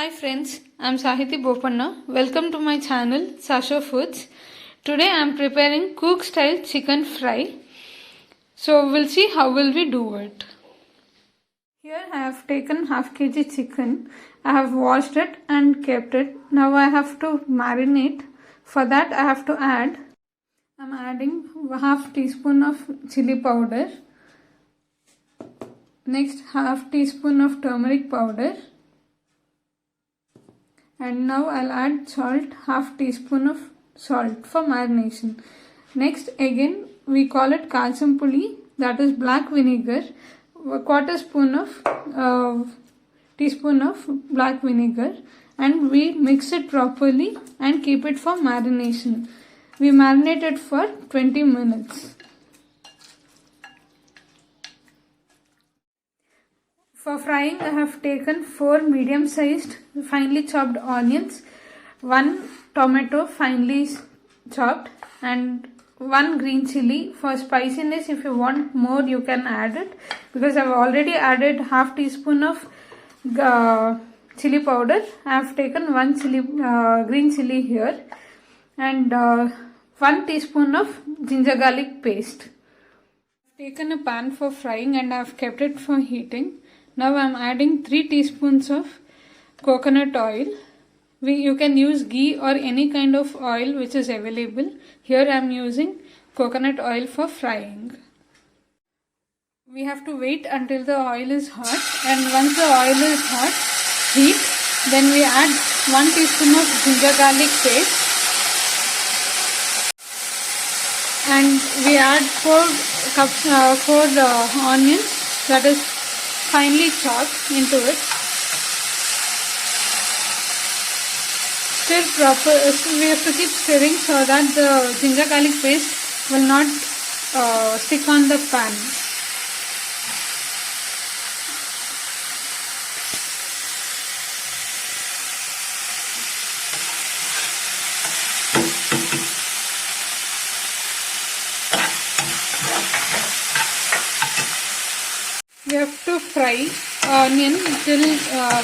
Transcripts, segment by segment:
Hi friends, I am Sahiti Bopanna. Welcome to my channel Sasho Foods. Today I am preparing Coorg style chicken fry. So we'll see how will we do it. Here I have taken half kg chicken. I have washed it and kept it. Now I have to marinate. For that I have to add. I am adding half teaspoon of chilli powder. Next half teaspoon of turmeric powder. And now I'll add salt, half teaspoon of salt for marination. Next again we call it kalsam puli, that is black vinegar, a quarter spoon of teaspoon of black vinegar, and we mix it properly and keep it for marination. We marinate it for 20 minutes. For frying, I have taken 4 medium-sized finely chopped onions, 1 tomato finely chopped, and 1 green chilli. For spiciness, if you want more, you can add it, because I have already added half teaspoon of chilli powder. I have taken 1 green chilli here, and 1 teaspoon of ginger garlic paste. I have taken a pan for frying and I have kept it for heating. Now I am adding 3 teaspoons of coconut oil. You can use ghee or any kind of oil which is available. Here I am using coconut oil for frying. We have to wait until the oil is hot, and once the oil is hot, heat, then we add 1 teaspoon of ginger garlic paste, and we add 4 onions, that is finely chopped, into it. Stir proper. We have to keep stirring so that the ginger garlic paste will not stick on the pan. We have to fry onion till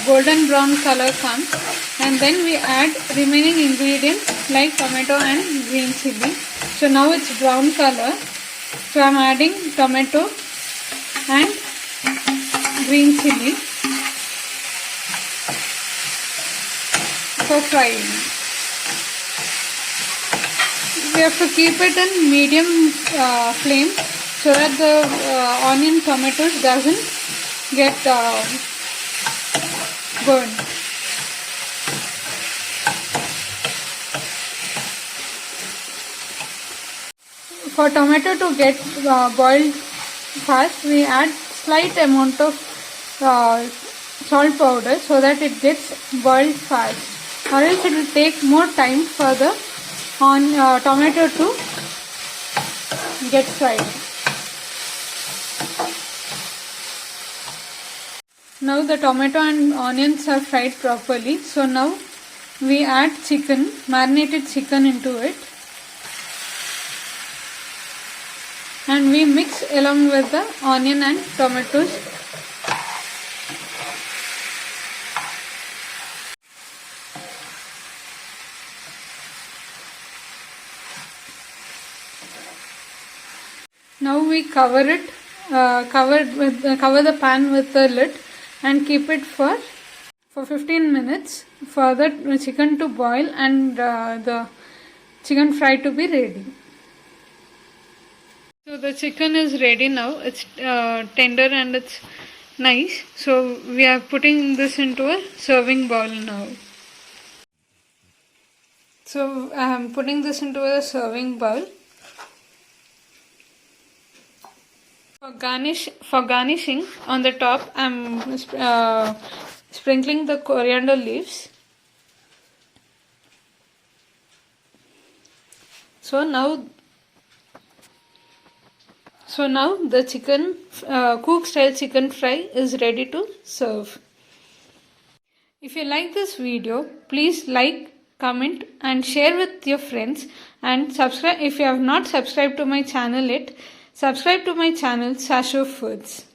golden brown color comes, and then we add remaining ingredients like tomato and green chilli. So now it's brown color, so I am adding tomato and green chilli for frying. We have to keep it in medium flame, so that the onion tomatoes doesn't get burned. For tomato to get boiled fast, we add slight amount of salt powder so that it gets boiled fast, or else it will take more time for the tomato to get fried. Now the tomato and onions are fried properly, so now we add chicken, marinated chicken, into it, and we mix along with the onion and tomatoes. Now we cover the pan with the lid and keep it for 15 minutes for the chicken to boil and the chicken fry to be ready. So the chicken is ready now. It's tender and it's nice. So we are putting this into a serving bowl now. So I am putting this into a serving bowl. For garnishing, on the top I am sprinkling the coriander leaves. So now the chicken Coorg style chicken fry is ready to serve. If you like this video, please like, comment and share with your friends, and subscribe if you have not subscribed to my channel yet. Subscribe to my channel Sasho Foods.